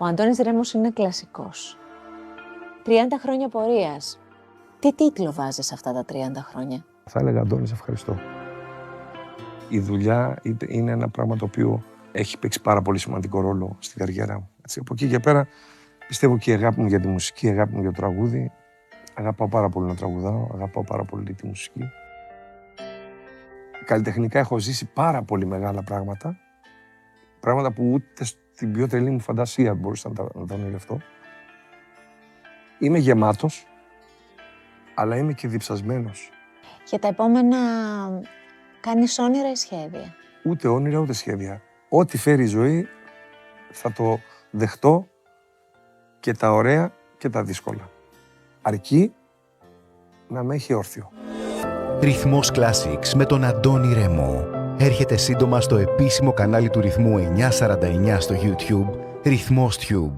Ο Αντώνης Ρέμος είναι κλασικός. 30 χρόνια πορείας. Τι τίτλο βάζεις αυτά τα 30 χρόνια? Θα έλεγα, Αντώνη, σε ευχαριστώ. Η δουλειά είναι ένα πράγμα το οποίο έχει παίξει πάρα πολύ σημαντικό ρόλο στην καριέρα μου. Έτσι, από εκεί και πέρα πιστεύω και η αγάπη μου για τη μουσική, η αγάπη μου για το τραγούδι. Αγαπάω πάρα πολύ να τραγουδάω, αγαπάω πάρα πολύ τη μουσική. Καλλιτεχνικά έχω ζήσει πάρα πολύ μεγάλα πράγματα. Πράγματα που ούτε στην πιο τρελή μου φαντασία μπορούσα να τα ονειρευτώ. Είμαι γεμάτος, αλλά είμαι και διψασμένος. Για τα επόμενα κάνεις όνειρα ή σχέδια? Ούτε όνειρα, ούτε σχέδια. Ό,τι φέρει η ζωή θα το δεχτώ, και τα ωραία και τα δύσκολα. Αρκεί να με έχει όρθιο. Ρυθμός Classics με τον Αντώνη Ρέμο. Έρχεται σύντομα στο επίσημο κανάλι του Ρυθμού 949 στο YouTube, Ρυθμός Tube.